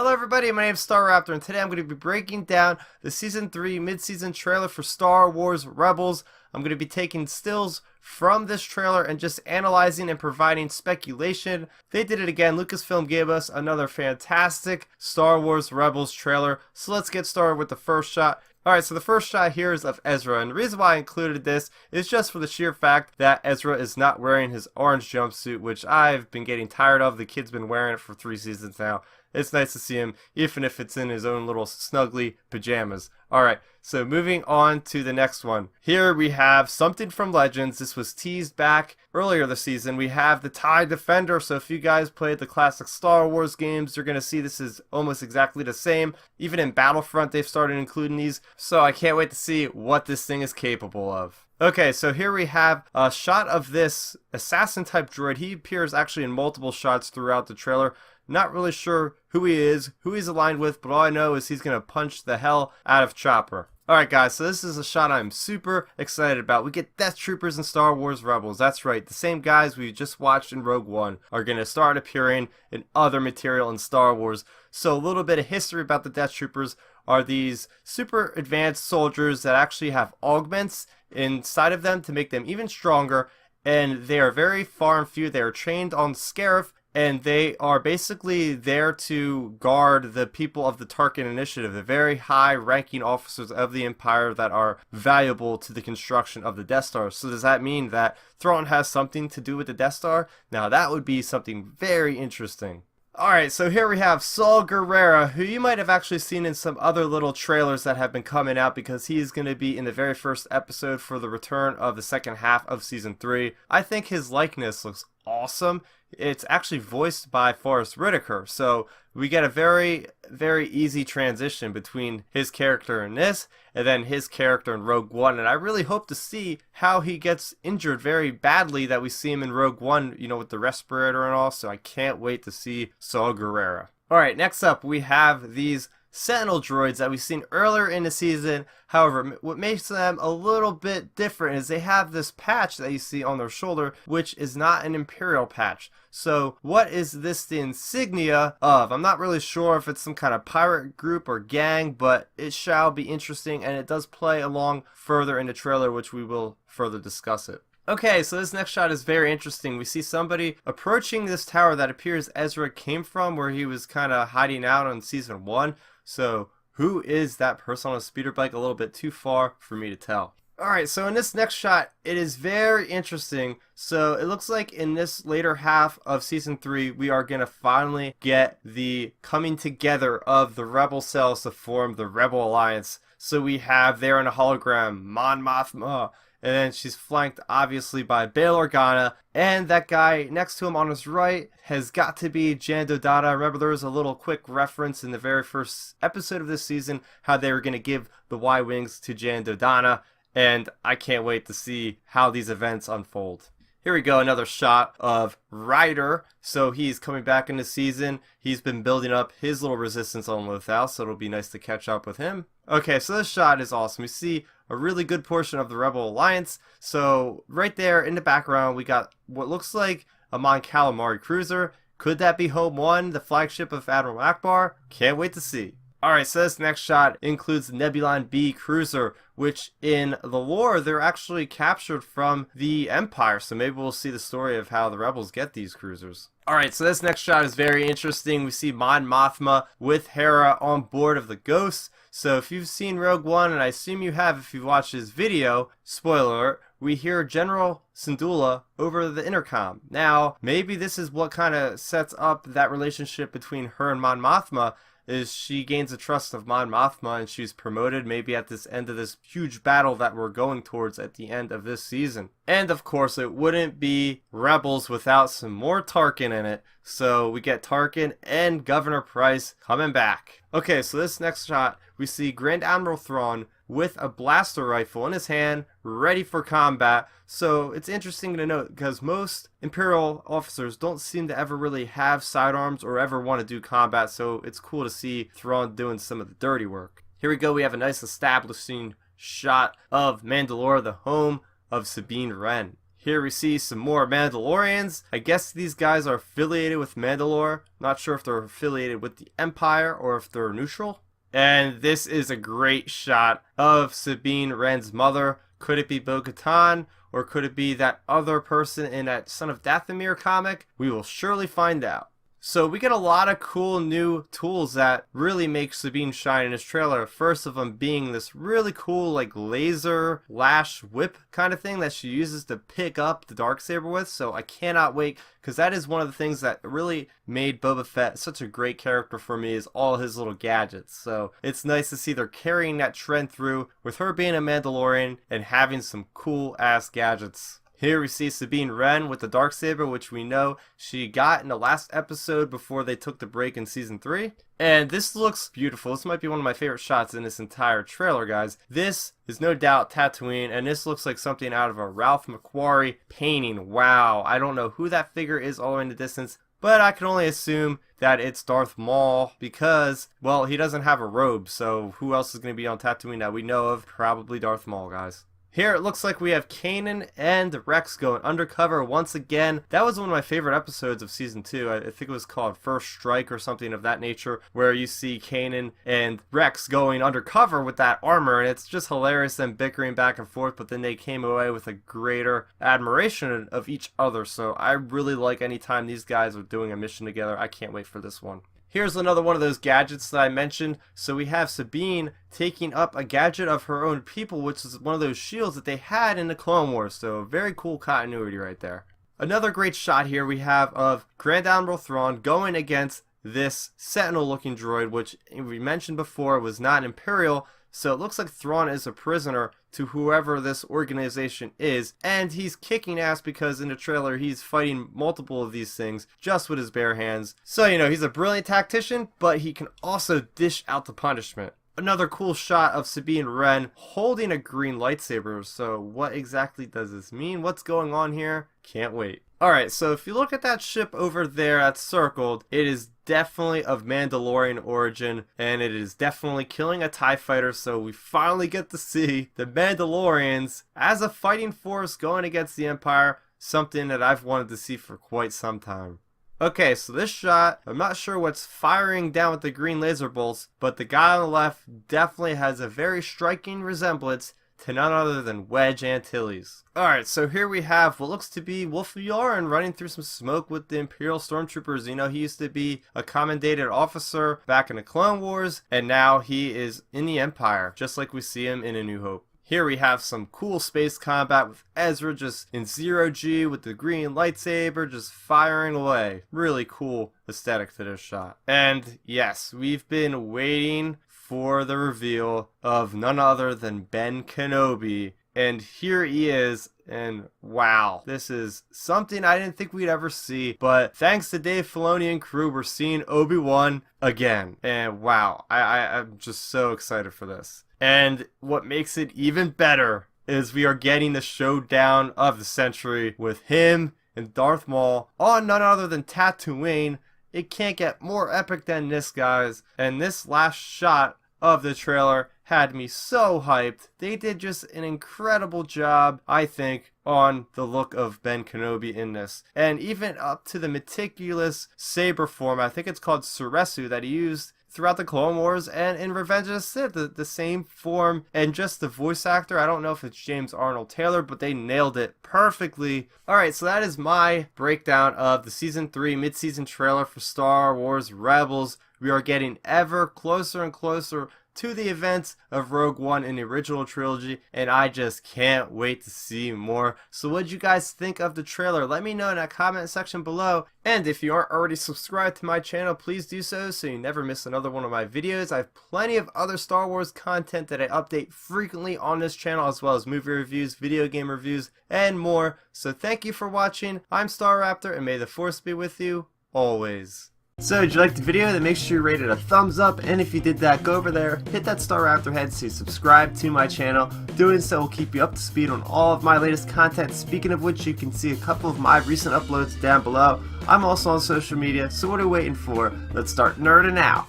Hello everybody, my name is Star Raptor, and today I'm going to be breaking down the Season 3 mid-season trailer for Star Wars Rebels. I'm going to be taking stills from this trailer and just analyzing and providing speculation. They did it again. Lucasfilm gave us another fantastic Star Wars Rebels trailer. So let's get started with the first shot. Alright, so the first shot here is of Ezra, and the reason why I included this is just for the sheer fact that Ezra is not wearing his orange jumpsuit, which I've been getting tired of. The kid's been wearing it for 3 seasons now. It's nice to see him, even if it's in his own little snuggly pajamas. Alright, so moving on to the next one. Here we have something from Legends. This was teased back earlier this season. We have the TIE Defender, so if you guys played the classic Star Wars games, you're going to see this is almost exactly the same. Even in Battlefront, they've started including these, so I can't wait to see what this thing is capable of. Okay, so here we have a shot of this assassin-type droid. He appears actually in multiple shots throughout the trailer. Not really sure who he is, who he's aligned with, but all I know is he's going to punch the hell out of Chopper. Alright guys, so this is a shot I'm super excited about. We get Death Troopers in Star Wars Rebels. That's right, the same guys we just watched in Rogue One are going to start appearing in other material in Star Wars. So a little bit of history about the Death Troopers are these super advanced soldiers that actually have augments inside of them to make them even stronger, and they are very far and few. They are trained on Scarif, and they are basically there to guard the people of the Tarkin Initiative, the very high-ranking officers of the Empire that are valuable to the construction of the Death Star. So does that mean that Thrawn has something to do with the Death Star? Now that would be something very interesting. Alright, so here we have Saul Guerrera, who you might have actually seen in some other little trailers that have been coming out, because he is going to be in the very first episode for the return of the second half of Season 3. I think his likeness looks awesome. It's actually voiced by Forrest Whitaker, so we get a very, very easy transition between his character in this and then his character in Rogue One, and I really hope to see how he gets injured very badly that we see him in Rogue One, you know, with the respirator and all, so I can't wait to see Saul Guerrera. Alright, next up we have these Sentinel droids that we've seen earlier in the season. However, what makes them a little bit different is they have this patch that you see on their shoulder, which is not an Imperial patch. So what is this the insignia of? I'm not really sure if it's some kind of pirate group or gang, but it shall be interesting, and it does play along further in the trailer, which we will further discuss it. Okay, so this next shot is very interesting. We see somebody approaching this tower that appears Ezra came from, where he was kind of hiding out on Season 1. So who is that person on a speeder bike? A little bit too far for me to tell. Alright, so in this next shot, it is very interesting. So it looks like in this later half of Season 3, we are going to finally get the coming together of the Rebel cells to form the Rebel Alliance. So we have there in a hologram, Mon Mothma, and then she's flanked obviously by Bail Organa, and that guy next to him on his right has got to be Jan Dodada. Remember, there was a little quick reference in the very first episode of this season how they were going to give the Y-Wings to Jan Dodana, and I can't wait to see how these events unfold. Here we go, another shot of Ryder. So he's coming back in the season. He's been building up his little resistance on Lothal, so it'll be nice to catch up with him. Okay, so this shot is awesome. We see a really good portion of the Rebel Alliance. So right there in the background, we got what looks like a Mon Calamari cruiser. Could that be Home 1, the flagship of Admiral Akbar? Can't wait to see. Alright, so this next shot includes the Nebulon B cruiser, which in the lore, they're actually captured from the Empire. So maybe we'll see the story of how the Rebels get these cruisers. Alright, so this next shot is very interesting. We see Mon Mothma with Hera on board of the Ghost. So if you've seen Rogue One, and I assume you have if you've watched this video, spoiler alert, we hear General Syndulla over the intercom. Now, maybe this is what kind of sets up that relationship between her and Mon Mothma, is she gains the trust of Mon Mothma and she's promoted maybe at this end of this huge battle that we're going towards at the end of this season. And of course it wouldn't be Rebels without some more Tarkin in it, so we get Tarkin and Governor Price coming back. Okay, so this next shot we see Grand Admiral Thrawn with a blaster rifle in his hand, ready for combat. So it's interesting to note because most Imperial officers don't seem to ever really have sidearms or ever want to do combat, so it's cool to see Thrawn doing some of the dirty work. Here we go, we have a nice establishing shot of Mandalore, the home of Sabine Wren. Here we see some more Mandalorians. I guess these guys are affiliated with Mandalore. Not sure if they're affiliated with the Empire or if they're neutral. And this is a great shot of Sabine Wren's mother. Could it be Bo-Katan, or could it be that other person in that Son of Dathomir comic? We will surely find out. So we get a lot of cool new tools that really make Sabine shine in this trailer. First of them being this really cool like laser lash whip kind of thing that she uses to pick up the Darksaber with. So I cannot wait, because that is one of the things that really made Boba Fett such a great character for me, is all his little gadgets. So it's nice to see they're carrying that trend through with her being a Mandalorian and having some cool ass gadgets. Here we see Sabine Wren with the Darksaber, which we know she got in the last episode before they took the break in Season 3. And this looks beautiful. This might be one of my favorite shots in this entire trailer, guys. This is no doubt Tatooine, and this looks like something out of a Ralph McQuarrie painting. Wow, I don't know who that figure is all the way in the distance, but I can only assume that it's Darth Maul because, well, he doesn't have a robe, so who else is going to be on Tatooine that we know of? Probably Darth Maul, guys. Here it looks like we have Kanan and Rex going undercover once again. That was one of my favorite episodes of Season 2. I think it was called First Strike or something of that nature, where you see Kanan and Rex going undercover with that armor, and it's just hilarious, them bickering back and forth, but then they came away with a greater admiration of each other. So I really like anytime these guys are doing a mission together. I can't wait for this one. Here's another one of those gadgets that I mentioned. So we have Sabine taking up a gadget of her own people, which is one of those shields that they had in the Clone Wars. So very cool continuity right there. Another great shot here we have of Grand Admiral Thrawn going against this Sentinel looking droid, which we mentioned before was not Imperial. So it looks like Thrawn is a prisoner to whoever this organization is, and he's kicking ass because in the trailer he's fighting multiple of these things just with his bare hands. So, you know, he's a brilliant tactician, but he can also dish out the punishment. Another cool shot of Sabine Wren holding a green lightsaber. So what exactly does this mean? What's going on here? Can't wait. Alright, so if you look at that ship over there that's circled, it is definitely of Mandalorian origin, and it is definitely killing a TIE fighter, so we finally get to see the Mandalorians as a fighting force going against the Empire, something that I've wanted to see for quite some time. Okay, so this shot, I'm not sure what's firing down with the green laser bolts, but the guy on the left definitely has a very striking resemblance to none other than Wedge Antilles. Alright, so here we have what looks to be Wolf Yaren running through some smoke with the Imperial Stormtroopers. You know, he used to be a commendated officer back in the Clone Wars, and now he is in the Empire, just like we see him in A New Hope. Here we have some cool space combat with Ezra just in zero-G with the green lightsaber just firing away. Really cool aesthetic to this shot. And yes, we've been waiting for the reveal of none other than Ben Kenobi. And here he is, and wow, this is something I didn't think we'd ever see, but thanks to Dave Filoni and crew, we're seeing Obi-Wan again. And wow, I'm just so excited for this. And what makes it even better is we are getting the showdown of the century with him and Darth Maul on none other than Tatooine. It can't get more epic than this, guys. And this last shot of the trailer had me so hyped. They did just an incredible job, I think, on the look of Ben Kenobi in this. And even up to the meticulous saber form, I think it's called Suresu, that he used throughout the Clone Wars and in Revenge of the Sith, the same form, and just the voice actor. I don't know if it's James Arnold Taylor, but they nailed it perfectly. Alright, so that is my breakdown of the Season 3 mid-season trailer for Star Wars Rebels. We are getting ever closer and closer to the events of Rogue One in the original trilogy, and I just can't wait to see more. So what did you guys think of the trailer? Let me know in that comment section below, and if you aren't already subscribed to my channel, please do so you never miss another one of my videos. I have plenty of other Star Wars content that I update frequently on this channel, as well as movie reviews, video game reviews, and more. So thank you for watching. I'm Star Raptor, and may the Force be with you always. So, did you like the video? Then make sure you rate it a thumbs up, and if you did that, go over there, hit that Star Raptor head to subscribe to my channel. Doing so will keep you up to speed on all of my latest content, speaking of which you can see a couple of my recent uploads down below. I'm also on social media, so what are you waiting for? Let's start nerding out!